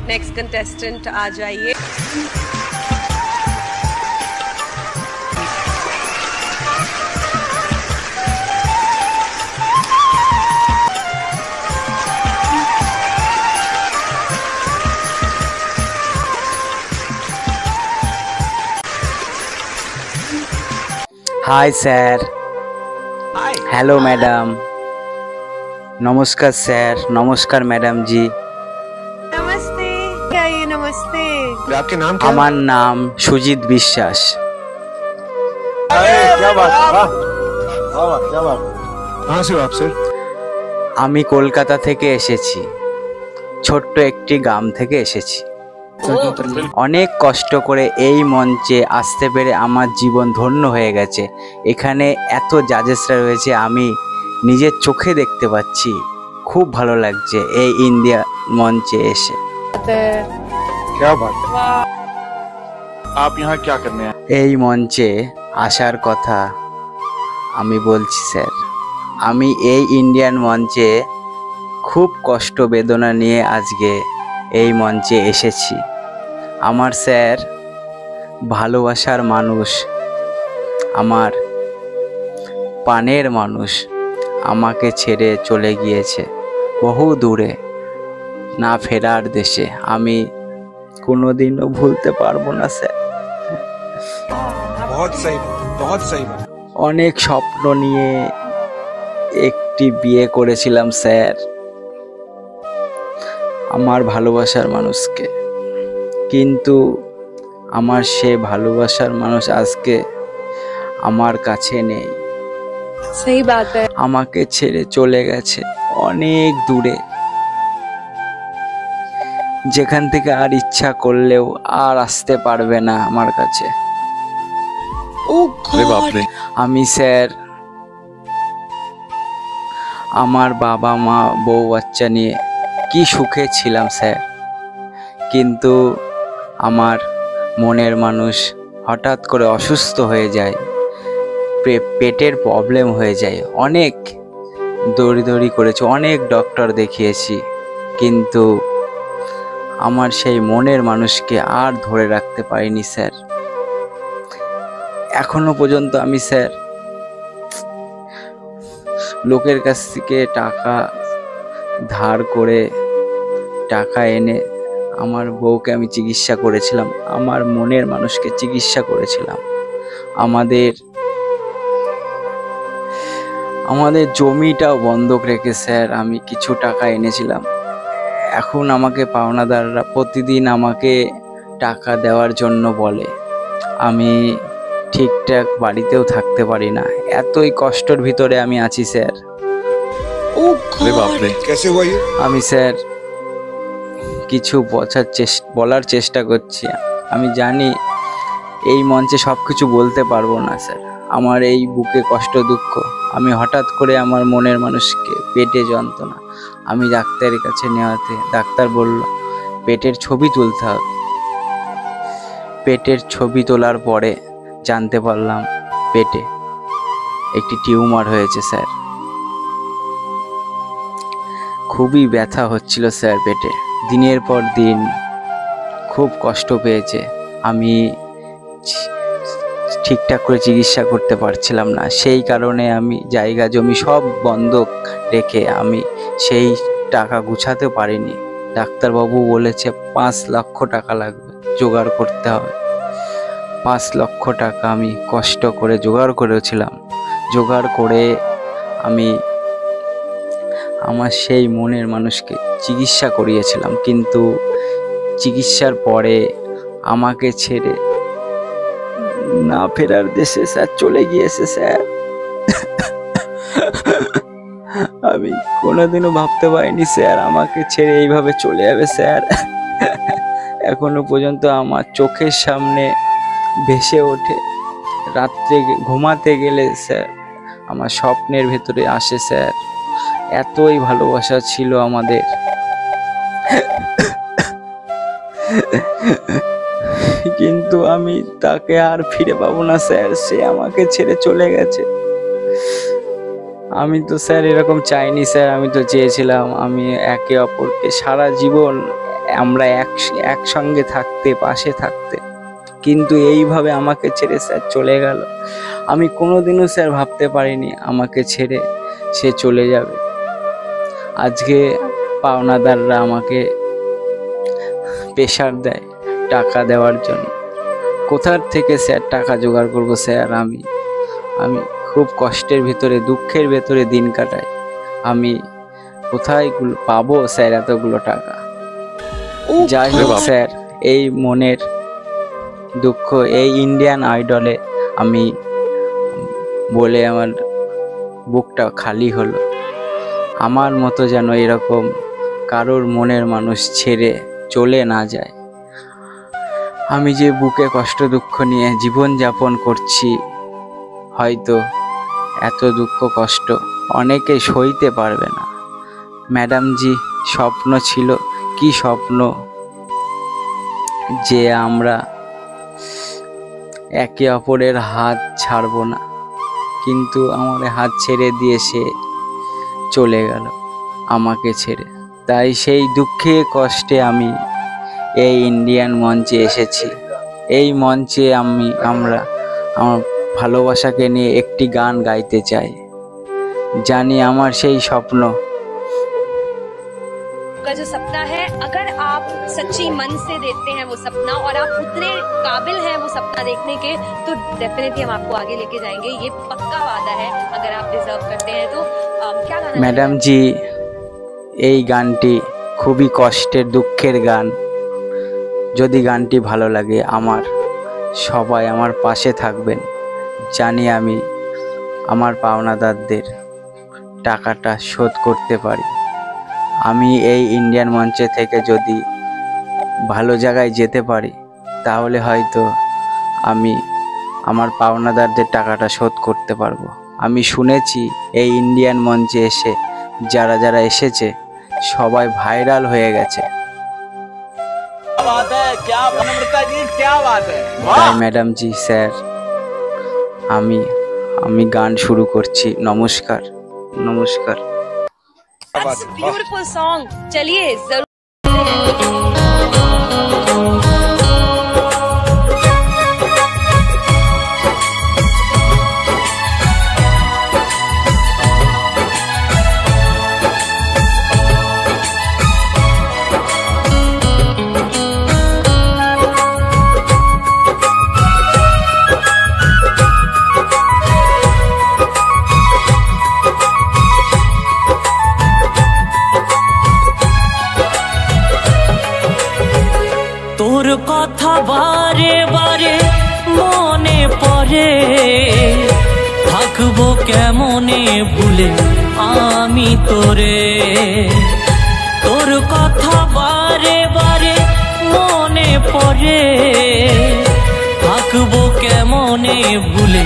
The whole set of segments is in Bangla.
नेक्स्ट कंटेस्टेंट आ जाइए। Hi sir. Hello madam. नमस्कार सर। नमस्कार मैडम जी। नमस्ते। क्या ये नमस्ते? आपके नाम क्या? আমার নাম সুজিত বিশ্বাস। क्या बात है, वाह वाह क्या बात। कहाँ से हो आप सर? আমি কলকাতা থেকে এসেছি, ছোট্ট একটি গ্রাম থেকে এসেছি। অনেক কষ্ট করে এই মঞ্চে আসতে পেরে আমার জীবন ধন্য হয়ে গেছে। এখানে এত জাজেসরা রয়েছে, আমি নিজের চোখে দেখতে পাচ্ছি। খুব ভালো লাগছে এই ইন্ডিয়া মঞ্চে এসে। क्या बात है। आप यहाँ क्या करने आए? এই মঞ্চে আসার কথা আমি বলছি স্যার। আমি এই ইন্ডিয়ান মঞ্চে খুব কষ্ট বেদনা নিয়ে আজকে এই মঞ্চে এসেছি। আমার স্যার ভালোবাসার মানুষ, আমার প্রাণের মানুষ আমাকে ছেড়ে চলে গিয়েছে বহু দূরে, না ফেরার দেশে। আমি কোনোদিনও ভুলতে পারবো না স্যার। बहुत सही बात, बहुत सही बात। অনেক স্বপ্ন নিয়ে একটি বিয়ে করেছিলাম স্যার, আমার ভালোবাসার মানুষকে। কিন্তু আমার সে ভালোবাসার মানুষ আজকে আমার কাছে নেই। सही बात है। আমাকে ছেড়ে চলে গেছে অনেক দূরে, যেখান থেকে আর ইচ্ছা করলেও আর আসতে পারবে না আমার কাছে। अरे बाप रे। আমি স্যার আমার বাবা মা বউ বাচ্চা নিয়ে কি সুখে ছিলাম স্যার। কিন্তু আমার মনের মানুষ হঠাৎ করে অসুস্থ হয়ে যায়, পেটের প্রবলেম হয়ে যায়। অনেক দৌড়ি করেছি, অনেক ডক্টর দেখিয়েছি, কিন্তু আমার সেই মনের মানুষকে আর ধরে রাখতে পারিনি স্যার। এখনো পর্যন্ত আমি স্যার লোকের কাছ থেকে টাকা ধার করে টাকা এনে আমার বউকে আমি চিকিৎসা করেছিলাম, আমার মনের মানুষকে চিকিৎসা করেছিলাম। আমাদের জমিটাও বন্ধক রেখে স্যার আমি কিছু টাকা এনেছিলাম। এখন আমাকে পাওনাদাররা প্রতিদিন আমাকে টাকা দেওয়ার জন্য বলে। আমি ঠিকঠাক বাড়িতেও থাকতে পারি না, এতই কষ্টের ভিতরে আমি আছি স্যার। अरे बाप रे, कैसे हुआ ये? আমি স্যার কিছু বলার চেষ্টা করছি। আমি জানি এই মঞ্চে সব কিছু বলতে পারবো না স্যার। আমার এই বুকে কষ্ট দুঃখ, আমি হঠাৎ করে আমার মনের মানুষকে পেটে যন্ত্রণা, আমি ডাক্তারের কাছে নেওয়াতে ডাক্তার বলল পেটের ছবি তুলতে হবে। পেটের ছবি তোলার পরে জানতে পারলাম পেটে একটি টিউমার হয়েছে স্যার। খুবই ব্যথা হচ্ছিল স্যার পেটে, দিনের পর দিন খুব কষ্ট পেয়েছে। আমি ঠিকঠাক করে চিকিৎসা করতে পারছিলাম না, সেই কারণে আমি জায়গা জমি সব বন্ধক রেখে আমি সেই টাকা গুছাতে পারিনি। ডাক্তারবাবু বলেছে 5 লক্ষ টাকা লাগবে, জোগাড় করতে হবে। 5 লক্ষ টাকা আমি কষ্ট করে জোগাড় করেছিলাম। জোগাড় করে আমি আমার সেই মনের মানুষকে চিকিৎসা করিয়েছিলাম, কিন্তু চিকিৎসার পরে আমাকে ছেড়ে না ফেরার দেশে স্যার চলে গিয়েছে স্যার। আমি কোনোদিনও ভাবতে পারিনি স্যার আমাকে ছেড়ে এইভাবে চলে যাবে স্যার। এখনো পর্যন্ত আমার চোখের সামনে ভেসে ওঠে, রাত্রে ঘুমাতে গেলে স্যার আমার স্বপ্নের ভেতরে আসে স্যার। এতই ভালোবাসা ছিল আমাদের। কিন্তু আমি তাকে আর ফিরে পাবো না স্যার, সে আমাকে ছেড়ে চলে গেছে। আমি তো স্যার এরকম চাইনি স্যার, আমি তো চেয়েছিলাম আমি একে অপরকে সারা জীবন আমরা একসঙ্গে থাকতে, পাশে থাকতে, কিন্তু এইভাবে আমাকে ছেড়ে স্যার চলে গেল। আমি কোনোদিনও স্যার ভাবতে পারিনি আমাকে ছেড়ে সে চলে যাবে। আজকে পাওনাদাররা আমাকে প্রেশার দেয় টাকা দেওয়ার জন্য। কোথার থেকে স্যার টাকা জোগাড় করবো স্যার? আমি খুব কষ্টের ভিতরে, দুঃখের ভেতরে দিন কাটাই। আমি কোথায় পাবো স্যার এতগুলো টাকা? যাই হোক স্যার, এই মনের দুঃখ এই ইন্ডিয়ান আইডলে আমি বলে আমার বুকটা খালি হলো। আমার মতো যেন এরকম কারোর মনের মানুষ ছেড়ে চলে না যায়। আমি যে বুকে কষ্ট দুঃখ নিয়ে জীবন যাপন করছি, হয়তো এত দুঃখ কষ্ট অনেকে সইতে পারবে না। ম্যাডামজি, স্বপ্ন ছিল, কি স্বপ্ন যে আমরা একে অপরের হাত ছাড়বো না, কিন্তু আমার হাত ছেড়ে দিয়ে সে চলে গেল আমাকে ছেড়ে। তাই সেই দুঃখে কষ্টে আমি এই ইন্ডিয়ান মঞ্চে এসেছি। এই মঞ্চে আমরা আমার ভালোবাসাকে নিয়ে একটি গান গাইতে চাই। জানি আমার সেই স্বপ্ন, का जो सपना है, अगर आप सच्ची मन से देखते हैं वो सपना और आप उतने काबिल हैं वो सपना देखने के, तो डेफिनेटली हम आपको आगे लेके जाएंगे। ये पक्का वादा है। अगर आप डिजर्व करते हैं तो क्या गाना? ম্যাডাম জি, এই গানটি খুবই কষ্টের, দুঃখের গান। যদি গানটি ভালো লাগে, সবাই আমার পাশে থাকবেন। জানি আমি আমার পাওনাদারদের টাকাটা শোধ করতে পারি। আমি এই ইন্ডিয়ান মঞ্চে থেকে যদি ভালো জায়গায় যেতে পারি, তাহলে হয়তো আমি আমার পাওনাদারদের টাকাটা শোধ করতে পারবো। আমি শুনেছি এই ইন্ডিয়ান মঞ্চে এসে যারা এসেছে সবাই ভাইরাল হয়ে গেছে। তাই ম্যাডাম জি, স্যার, আমি গান শুরু করছি। নমস্কার, নমস্কার। That's a beautiful song. चलिए जरूर। তোর কথা বারে বারে মনে পড়ে, থাকবো কেমনে ভুলে আমি তোরে। তোর কথা বারে বারে মনে পড়ে, থাকবো কেমনে ভুলে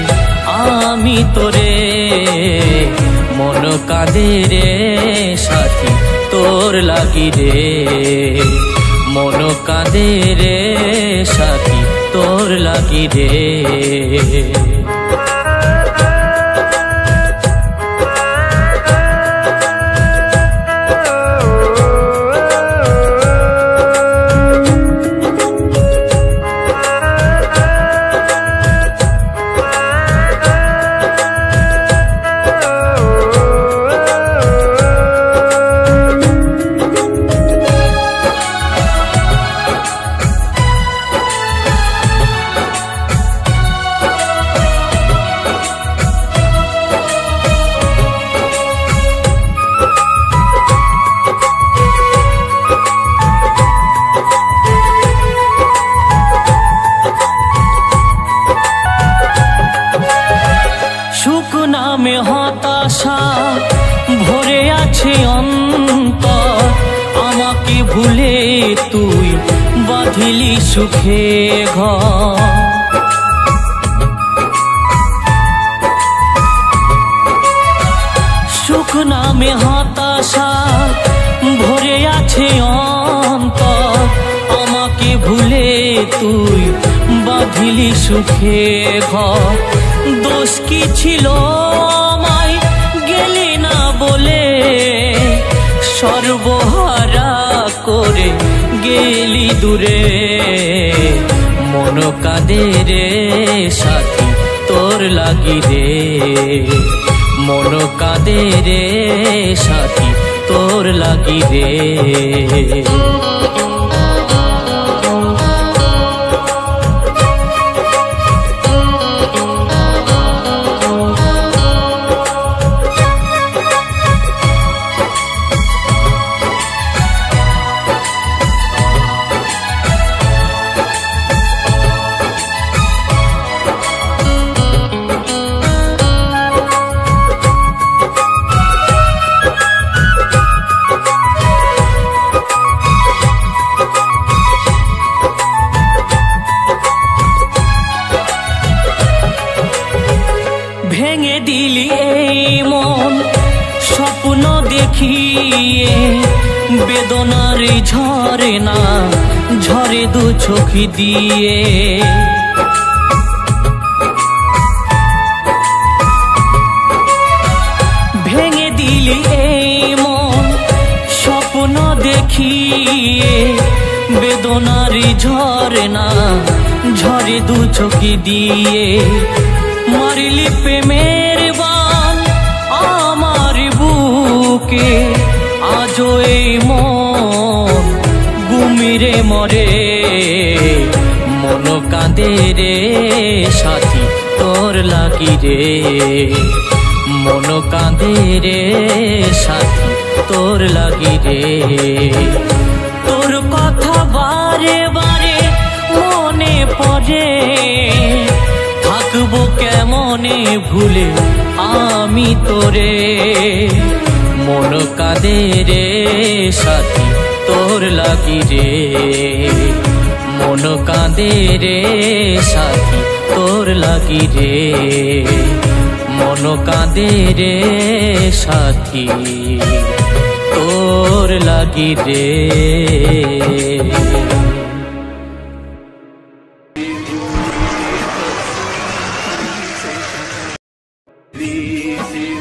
আমি তোরে। মন কাঁদে রে সাথী তোর লাগি রে, মন কাঁদে রে সাথী তোর লাগি রে। নামে হতাশা ভরে আছে অন্তর, আমাকে ভুলে তুই বাঁধিলি সুখে ঘর। সুখ নামে হতাশা ভরে আছে অন্তর, আমাকে ভুলে তুই বাঁধিলি সুখে ঘর। দোষ কি ছিল আমায় গেলি না বলে, সর্বহারা করে গেলি দূরে মন কাঁদে রে সাথী তোর লাগি রে মন কাঁদে রে সাথী তোর লাগি রে ভেঙে দিলি এই মন স্বপ্ন দেখিয়ে বেদনার ঝরে না ঝরে দু চোখি দিয়ে ভেঙে দিলি এই মন স্বপ্ন দেখিয়ে বেদনার ঝরে না ঝরে দু চোখি দিয়ে মারিলি প্রেমের বান আমার বুকে আজও এই মন গুমিরে মরে মন কাঁদে রে সাথী তোর লাগি রে মন কাঁদে রে সাথী তোর লাগি রে তোর কথা বারে বারে মনে পড়ে থাকবো কেমনে ভুলে আমি তোরে মন কাঁদে রে সাথী তোর লাগি রে মন কাঁদে রে সাথী তোর লাগি রে মন কাঁদে রে সাথী তোর লাগি রে This is